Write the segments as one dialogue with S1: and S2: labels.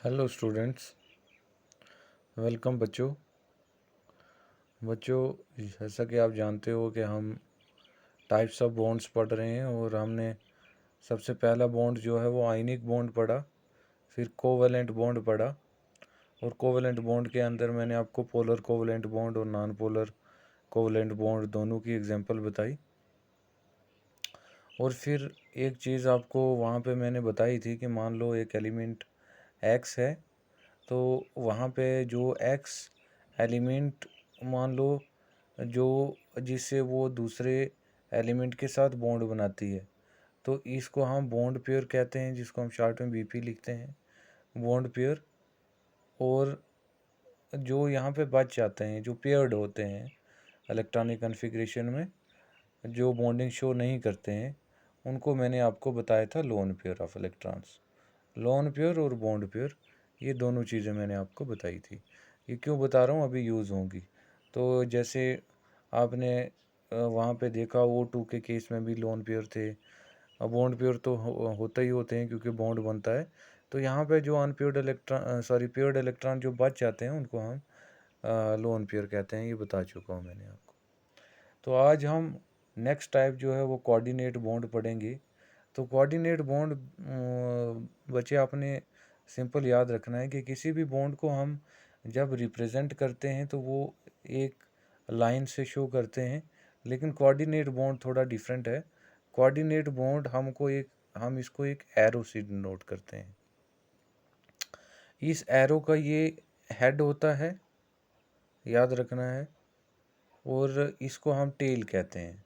S1: Hello students, welcome बच्चों। जैसा कि आप जानते हो कि हम टाइप्स ऑफ बॉन्ड्स पढ़ रहे हैं और हमने सबसे पहला बॉन्ड जो है वो आयनिक बॉन्ड पढ़ा, फिर कोवेलेंट बॉन्ड पढ़ा। और कोवेलेंट बॉन्ड के अंदर मैंने आपको पोलर कोवेलेंट बॉन्ड और नॉन पोलर कोवेलेंट बॉन्ड दोनों की एग्जांपल बताई। और फिर एक चीज़ आपको वहाँ पे मैंने बताई थी कि मान लो एक एलिमेंट एक्स है, तो वहाँ पे जो एक्स एलिमेंट मान लो जो जिससे वो दूसरे एलिमेंट के साथ बॉन्ड बनाती है, तो इसको हम बॉन्ड पेयर कहते हैं, जिसको हम शॉर्ट में बीपी लिखते हैं, बॉन्ड पेयर। और जो यहाँ पे बच जाते हैं, जो पेयर्ड होते हैं इलेक्ट्रॉनिक कॉन्फ़िगरेशन में, जो बॉन्डिंग शो नहीं करते हैं, उनको मैंने आपको बताया था loan pair of electrons. Lone pair और बॉन्ड पेयर, ये दोनों चीज़ें मैंने आपको बताई थी। ये क्यों बता रहा हूँ, अभी यूज़ होंगी। तो जैसे आपने वहाँ पे देखा O2 के केस में भी लोन पेयर थे। अब बॉन्ड पेयर तो होते ही होते हैं क्योंकि बॉन्ड बनता है। तो यहाँ पे जो अनपेयर्ड इलेक्ट्रॉन पेयर्ड इलेक्ट्रॉन जो बच जाते हैं, उनको हम लोन पेयर कहते हैं। ये बता चुका हूँ मैंने आपको। तो आज हम नेक्स्ट टाइप जो है वो कोऑर्डिनेट बॉन्ड पढ़ेंगे। तो कोऑर्डिनेट बॉन्ड बच्चे आपने सिंपल याद रखना है कि किसी भी बॉन्ड को हम जब रिप्रेजेंट करते हैं तो वो एक लाइन से शो करते हैं, लेकिन कोऑर्डिनेट बॉन्ड थोड़ा डिफरेंट है। कोऑर्डिनेट बॉन्ड हम इसको एक एरो से डिनोट करते हैं। इस एरो का ये हेड होता है, याद रखना है, और इसको हम टेल कहते हैं,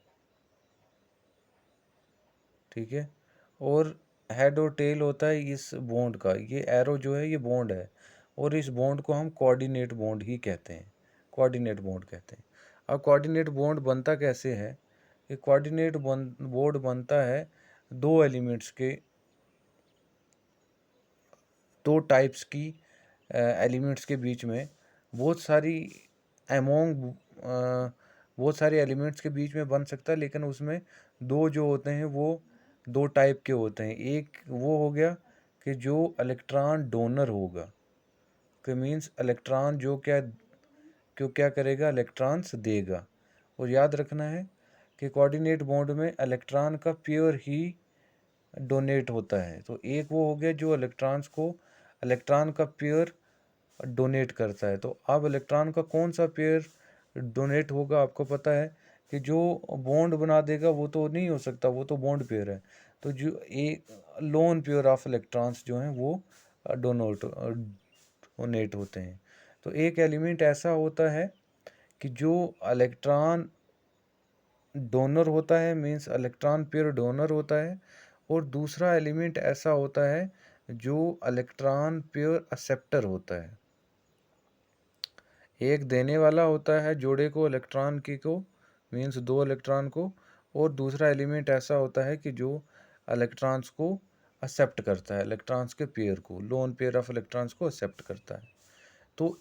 S1: ठीक है। और हेड और टेल होता है इस बॉन्ड का। ये एरो जो है ये बॉन्ड है, और इस बॉन्ड को हम कोऑर्डिनेट बॉन्ड ही कहते हैं, कोऑर्डिनेट बॉन्ड कहते हैं। अब कोऑर्डिनेट बॉन्ड बनता कैसे है? ये कोऑर्डिनेट बॉन्ड बनता है दो एलिमेंट्स के, दो टाइप्स की एलिमेंट्स के बीच में। बहुत सारी अमोंग बहुत सारे एलिमेंट्स के बीच में बन सकता है, लेकिन उसमें दो जो होते हैं वो दो टाइप के होते हैं। एक वो हो गया कि जो इलेक्ट्रॉन डोनर होगा, कि मीन्स इलेक्ट्रॉन जो क्या करेगा, इलेक्ट्रॉन्स देगा। और याद रखना है कि कोऑर्डिनेट बॉन्ड में इलेक्ट्रॉन का पेयर ही डोनेट होता है। तो एक वो हो गया जो इलेक्ट्रॉन का पेयर डोनेट करता है। तो अब इलेक्ट्रॉन का कौन सा पेयर डोनेट होगा, आपको पता है कि जो बॉन्ड बना देगा वो तो नहीं हो सकता, वो तो बॉन्ड पेयर है। तो जो एक लोन पेयर ऑफ इलेक्ट्रॉन्स जो हैं वो डोनेट होते हैं। तो एक एलिमेंट ऐसा होता है कि जो इलेक्ट्रॉन डोनर होता है, मीन्स इलेक्ट्रॉन पेयर डोनर होता है। और दूसरा एलिमेंट ऐसा होता है जो इलेक्ट्रॉन पेयर एक्सेप्टर होता है। एक देने वाला होता है जोड़े को, इलेक्ट्रॉन की को, मीन्स दो इलेक्ट्रॉन को। और दूसरा एलिमेंट ऐसा होता है कि जो इलेक्ट्रॉन्स को एक्सेप्ट करता है, इलेक्ट्रॉन्स के पेयर को, लोन पेयर ऑफ इलेक्ट्रॉन्स को एक्सेप्ट करता है। तो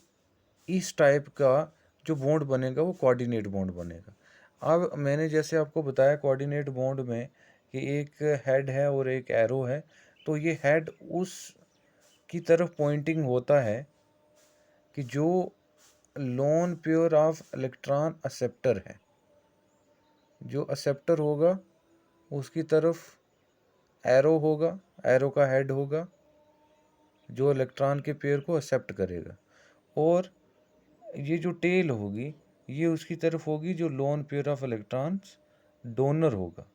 S1: इस टाइप का जो बॉन्ड बनेगा वो कोऑर्डिनेट बॉन्ड बनेगा। अब मैंने जैसे आपको बताया कोऑर्डिनेट बॉन्ड में कि एक हेड है और एक एरो है। तो ये हेड उस की तरफ पॉइंटिंग होता है कि जो loan pair of electron acceptor है। जो एक्सेप्टर होगा उसकी तरफ एरो होगा, एरो का हेड होगा जो इलेक्ट्रॉन के पेयर को एक्सेप्ट करेगा। और ये जो टेल होगी ये उसकी तरफ होगी जो loan pair of electrons donor होगा।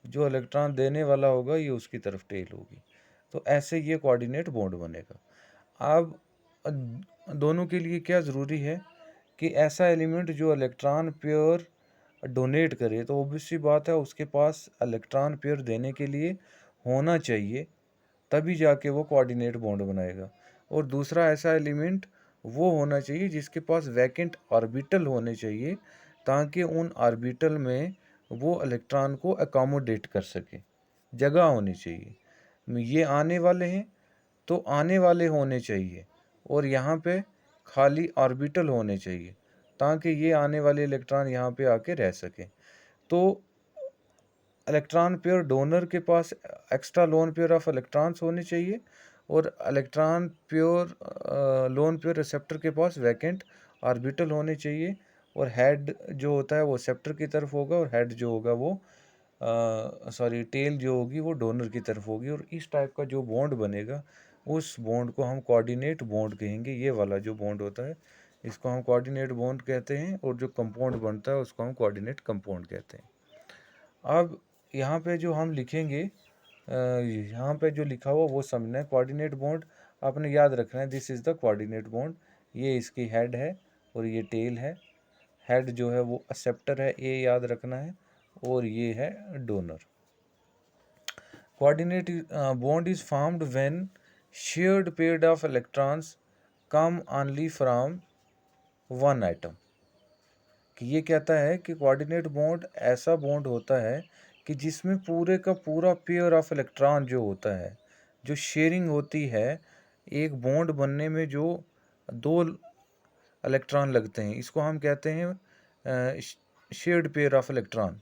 S1: जो इलेक्ट्रॉन देने वाला होगा ये उसकी तरफ टेल होगी। तो ऐसे ये कोऑर्डिनेट बॉन्ड बनेगा। अब दोनों के लिए क्या ज़रूरी है कि ऐसा एलिमेंट जो इलेक्ट्रॉन पेयर डोनेट करे, तो ऑब्वियस सी बात है उसके पास इलेक्ट्रॉन पेयर देने के लिए होना चाहिए, तभी जाके वो कोऑर्डिनेट बॉन्ड बनाएगा। और दूसरा ऐसा एलिमेंट वो होना चाहिए जिसके पास वैकेंट ऑर्बिटल होने चाहिए, ताकि उन ऑर्बिटल में वो इलेक्ट्रॉन को अकोमोडेट कर सके, जगह होनी चाहिए। ये आने वाले हैं तो आने वाले होने चाहिए, और यहाँ पे खाली ऑर्बिटल होने चाहिए ताकि ये आने वाले इलेक्ट्रॉन यहाँ पे आके रह सकें। तो इलेक्ट्रॉन पेयर डोनर के पास extra lone pair of electrons होने चाहिए, और electron pair lone pair acceptor के पास वैकेंट ऑर्बिटल होने चाहिए, और हेड जो होता है वो रिसेप्टर की तरफ होगा, और हेड जो होगा वो टेल जो होगी वो डोनर की तरफ होगी। और इस टाइप का जो बॉन्ड बनेगा उस बॉन्ड को हम कोऑर्डिनेट बॉन्ड कहेंगे। ये वाला जो बॉन्ड होता है इसको हम कोऑर्डिनेट बॉन्ड कहते हैं, और जो कंपाउंड बनता है उसको हम कोऑर्डिनेट कंपाउंड कहते हैं। अब यहाँ पे जो हम लिखेंगे, यहाँ पे जो लिखा हुआ वो समझना है। कोऑर्डिनेट बॉन्ड आपने याद रखना है, this is the coordinate bond. ये इसकी हेड है और ये टेल है। हेड जो है वो एक्सेप्टर है, ये याद रखना है, और ये है donor. Coordinate bond is formed when shared pair of electrons come only from one atom. कि ये कहता है कि कोऑर्डिनेट बॉन्ड ऐसा बॉन्ड होता है कि जिसमें पूरे का पूरा पेयर ऑफ इलेक्ट्रॉन जो होता है, जो शेयरिंग होती है, एक बॉन्ड बनने में जो दो इलेक्ट्रॉन लगते हैं, इसको हम कहते हैं शेयर्ड पेयर ऑफ इलेक्ट्रॉन।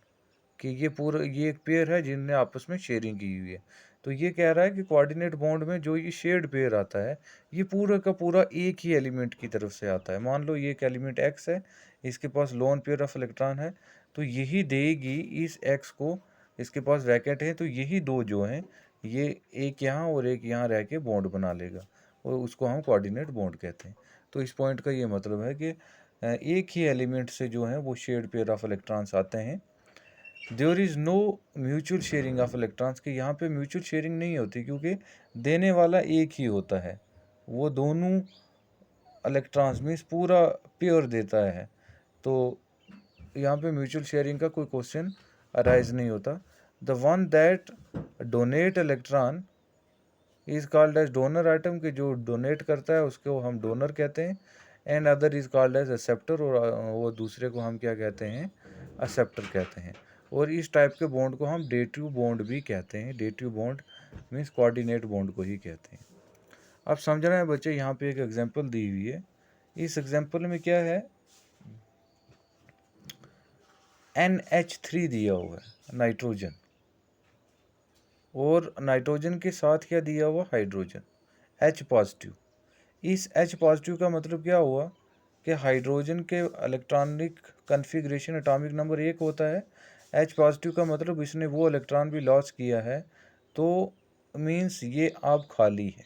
S1: कि ये एक पेयर है जिनने आपस में शेयरिंग की हुई है। तो ये कह रहा है कि कोऑर्डिनेट बॉन्ड में जो ये शेयर्ड पेयर आता है, ये पूरा का पूरा एक ही एलिमेंट की तरफ से आता है। मान लो ये एक एलिमेंट एक्स है, इसके पास लोन पेयर ऑफ इलेक्ट्रॉन है, तो यही देगी इस एक्स को, इसके पास वैकेंट है, तो यही दो जो हैं, ये एक यहाँ और एक यहाँ रह के बॉन्ड बना लेगा, और उसको हम कोऑर्डिनेट बॉन्ड कहते हैं। तो इस पॉइंट का ये मतलब है कि एक ही एलिमेंट से जो है वो शेयर्ड पेयर ऑफ इलेक्ट्रॉन्स आते हैं। There is no mutual sharing of electrons, के यहाँ पे म्यूचुअल शेयरिंग नहीं होती, क्योंकि देने वाला एक ही होता है, वो दोनों इलेक्ट्रॉन्स मीन्स पूरा प्योर देता है। तो यहाँ पे म्यूचुअल शेयरिंग का कोई क्वेश्चन अराइज नहीं होता। The one that donate electron is called as donor atom, के जो डोनेट करता है उसको हम डोनर कहते हैं। And other is called as acceptor, और वो दूसरे को हम क्या कहते हैं, एक्सेप्टर कहते हैं। और इस टाइप के बॉन्ड को हम डेटिव बॉन्ड भी कहते हैं। Dative bond means coordinate bond को ही कहते हैं। अब समझ रहे हैं बच्चे, यहाँ पे एक एग्जांपल दी हुई है। इस एग्जांपल में क्या है, NH3 दिया हुआ है, नाइट्रोजन, और नाइट्रोजन के साथ क्या दिया हुआ, हाइड्रोजन, H पॉजिटिव। इस H पॉजिटिव का मतलब क्या हुआ कि हाइड्रोजन के इलेक्ट्रॉनिक कन्फिग्रेशन एटॉमिक नंबर 1 होता है। H पॉजिटिव का मतलब इसने वो इलेक्ट्रॉन भी लॉस किया है, तो मीन्स ये अब खाली है,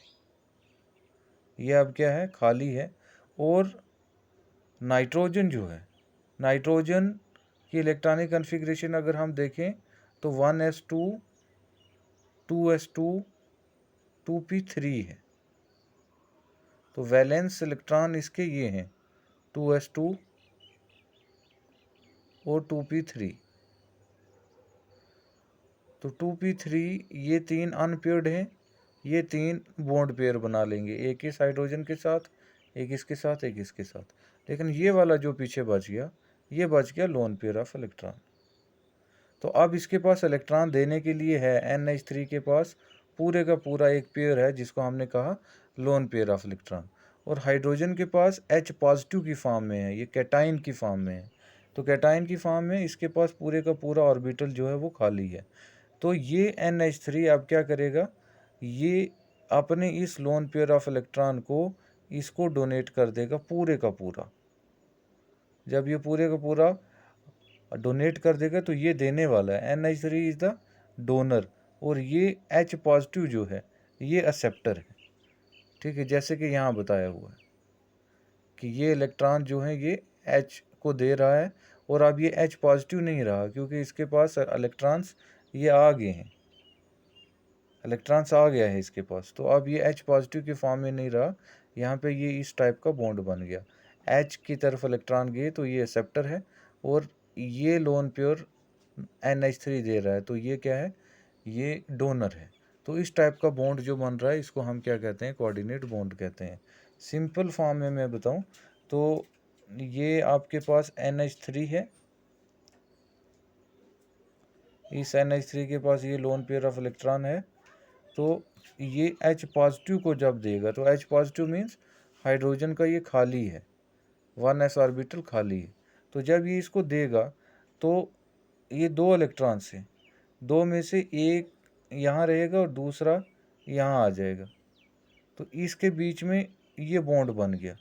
S1: ये अब क्या है, खाली है। और नाइट्रोजन जो है, नाइट्रोजन की इलेक्ट्रॉनिक कन्फिग्रेशन अगर हम देखें तो 1s2 2s2 2p3 है। तो वैलेंस इलेक्ट्रॉन इसके ये हैं 2s2 और 2p3। तो 2p3 ये तीन अनपेयर्ड हैं, ये तीन बॉन्ड पेयर बना लेंगे, एक इस हाइड्रोजन के साथ, एक इसके साथ, एक इसके साथ। लेकिन ये वाला जो पीछे बच गया, ये बच गया लोन पेयर ऑफ इलेक्ट्रॉन। तो अब इसके पास इलेक्ट्रॉन देने के लिए है, NH3 के पास पूरे का पूरा एक पेयर है जिसको हमने कहा लोन पेयर ऑफ इलेक्ट्रॉन। और हाइड्रोजन के पास H पॉजिटिव की फॉर्म में है, ये कैटाइन की फॉर्म में है। तो कैटाइन की फॉर्म में इसके पास पूरे का पूरा ऑर्बिटल जो है वो खाली है। तो ये NH3 अब क्या करेगा, ये अपने इस लोन पेयर ऑफ इलेक्ट्रॉन को इसको डोनेट कर देगा पूरे का पूरा। जब ये पूरे का पूरा डोनेट कर देगा तो ये देने वाला है, NH3 इज द डोनर, और ये H पॉजिटिव जो है ये एक्सेप्टर है। ठीक है, जैसे कि यहाँ बताया हुआ है कि ये इलेक्ट्रॉन जो है ये H को दे रहा है, और अब ये H पॉजिटिव नहीं रहा, क्योंकि इसके पास इलेक्ट्रॉन्स ये आ गए हैं, इलेक्ट्रॉन्स आ गया है इसके पास। तो अब ये H पॉजिटिव की फॉर्म में नहीं रहा, यहाँ पे ये इस टाइप का बॉन्ड बन गया। H की तरफ इलेक्ट्रॉन गए तो ये एक्सेप्टर है, और ये लोन प्योर NH3 दे रहा है, तो ये क्या है, ये डोनर है। तो इस टाइप का बॉन्ड जो बन रहा है इसको हम क्या कहते हैं, कोऑर्डिनेट बॉन्ड कहते हैं। सिंपल फॉर्म में मैं बताऊं तो ये आपके पास NH3 है, इस NH3 के पास ये लोन पेयर ऑफ इलेक्ट्रॉन है। तो ये H पॉजिटिव को जब देगा, तो H पॉजिटिव मीन्स हाइड्रोजन का ये खाली है, 1s ऑर्बिटल खाली है। तो जब ये इसको देगा तो ये दो इलेक्ट्रॉन से, दो में से एक यहाँ रहेगा और दूसरा यहाँ आ जाएगा। तो इसके बीच में ये बॉन्ड बन गया,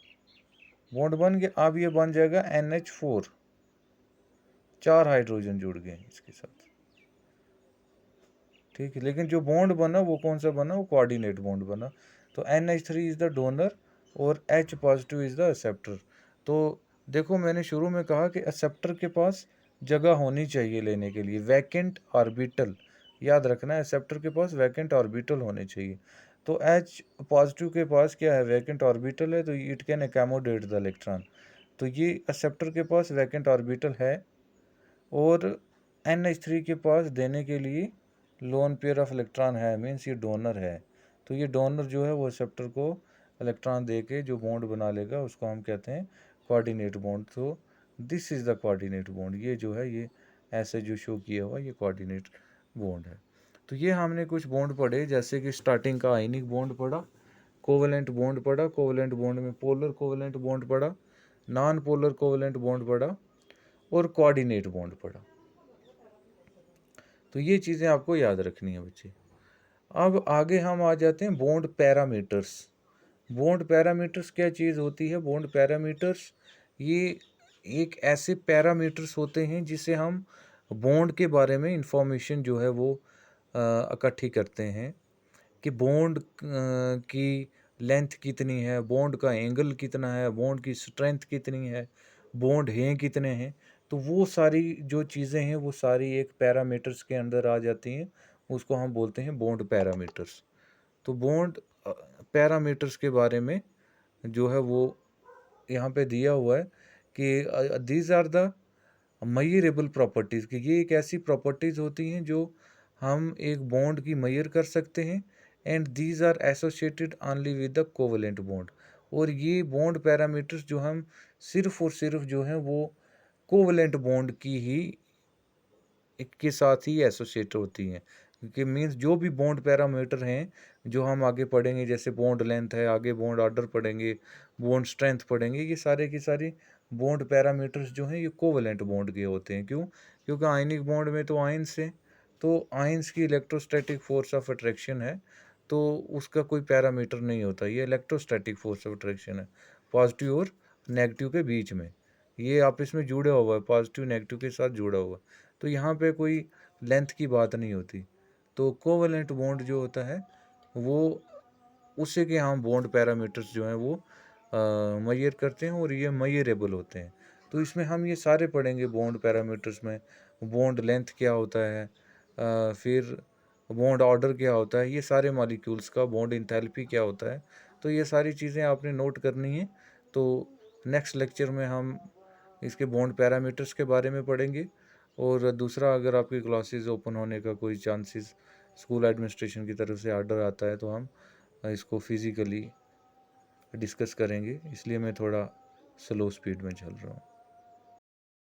S1: अब ये बन जाएगा NH4, 4 हाइड्रोजन जुड़ गए इसके साथ, ठीक है। लेकिन जो बॉन्ड बना वो कौन सा बना, वो कोऑर्डिनेट बॉन्ड बना। तो NH3 इज द डोनर और H positive is the acceptor. तो देखो मैंने शुरू में कहा कि एक्सेप्टर के पास जगह होनी चाहिए लेने के लिए, वैकेंट ऑर्बिटल, याद रखना है एक्सेप्टर के पास वैकेंट ऑर्बिटल होने चाहिए। तो H पॉजिटिव के पास क्या है, वैकेंट ऑर्बिटल है, तो it can accommodate the electron. तो ये एक्सेप्टर के पास वैकेंट ऑर्बिटल है और NH3 के पास देने के लिए लोन पेयर ऑफ इलेक्ट्रॉन है, मीन्स ये डोनर है। तो ये डोनर जो है वो एक्सेप्टर को इलेक्ट्रॉन दे के जो बॉन्ड बना लेगा उसको हम कहते हैं कोऑर्डिनेट बॉन्ड। तो this is the coordinate bond, ये जो है ये ऐसे जो शो किया हुआ ये कोऑर्डिनेट बॉन्ड है। तो ये हमने कुछ बॉन्ड पढ़े, जैसे कि स्टार्टिंग का आयनिक बॉन्ड पढ़ा, कोवेलेंट बॉन्ड पढ़ा, कोवेलेंट बॉन्ड में पोलर कोवेलेंट बॉन्ड पढ़ा, नॉन पोलर कोवेलेंट बॉन्ड पढ़ा और कोऑर्डिनेट बॉन्ड पढ़ा। तो ये चीज़ें आपको याद रखनी है बच्चे। अब आगे हम आ जाते हैं बॉन्ड पैरामीटर्स। बॉन्ड पैरामीटर्स क्या चीज़ होती है, बॉन्ड पैरामीटर्स ये एक ऐसे पैरामीटर्स होते हैं जिसे हम बॉन्ड के बारे में इंफॉर्मेशन जो है वो इकट्ठी करते हैं कि बॉन्ड की लेंथ कितनी है, बॉन्ड का एंगल कितना है, बॉन्ड की स्ट्रेंथ कितनी है, बॉन्ड हैं कितने हैं। तो वो सारी जो चीज़ें हैं वो सारी एक पैरामीटर्स के अंदर आ जाती हैं, उसको हम बोलते हैं बॉन्ड पैरामीटर्स। तो बॉन्ड पैरामीटर्स के बारे में जो है वो यहाँ पे दिया हुआ है कि दीज आर द मयरेबल प्रॉपर्टीज़, कि ये एक ऐसी प्रॉपर्टीज़ होती हैं जो हम एक बॉन्ड की मेजर कर सकते हैं, and these are associated only with the covalent bond. और ये बॉन्ड पैरामीटर्स जो हम सिर्फ और सिर्फ जो हैं वो कोवेलेंट बॉन्ड की ही के साथ ही एसोसिएट होती हैं। कि मीन्स जो भी बॉन्ड पैरामीटर हैं जो हम आगे पढ़ेंगे, जैसे बॉन्ड लेंथ है, आगे बॉन्ड ऑर्डर पढ़ेंगे, बॉन्ड स्ट्रेंथ पढ़ेंगे, ये सारे की सारी बॉन्ड पैरामीटर्स जो हैं ये कोवेलेंट बॉन्ड के होते हैं। क्यों? क्योंकि आयनिक बॉन्ड में तो आयंस हैं, तो आयंस की इलेक्ट्रोस्टैटिक फोर्स ऑफ अट्रैक्शन है, तो उसका कोई पैरामीटर नहीं होता, ये इलेक्ट्रोस्टैटिक फोर्स ऑफ अट्रैक्शन है पॉजिटिव और नेगेटिव के बीच में, ये आपस में जुड़ा हुआ है, पॉजिटिव नेगेटिव के साथ जुड़ा हुआ है। तो यहाँ पे कोई लेंथ की बात नहीं होती। तो कोवेलेंट बॉन्ड जो होता है वो उसी के हम बॉन्ड पैरामीटर्स जो हैं वो मेजर करते हैं और ये मेजरेबल होते हैं। तो इसमें हम ये सारे पढ़ेंगे बॉन्ड पैरामीटर्स में, बॉन्ड लेंथ क्या होता है, फिर बॉन्ड ऑर्डर क्या होता है, ये सारे मॉलिक्यूल्स का बॉन्ड इंथैल्पी क्या होता है। तो ये सारी चीज़ें आपने नोट करनी है। तो नेक्स्ट लेक्चर में हम इसके बॉन्ड पैरामीटर्स के बारे में पढ़ेंगे। और दूसरा, अगर आपकी क्लासेस ओपन होने का कोई चांसेस स्कूल एडमिनिस्ट्रेशन की तरफ से आर्डर आता है तो हम इसको फिज़िकली डिस्कस करेंगे, इसलिए मैं थोड़ा स्लो स्पीड में चल रहा हूँ।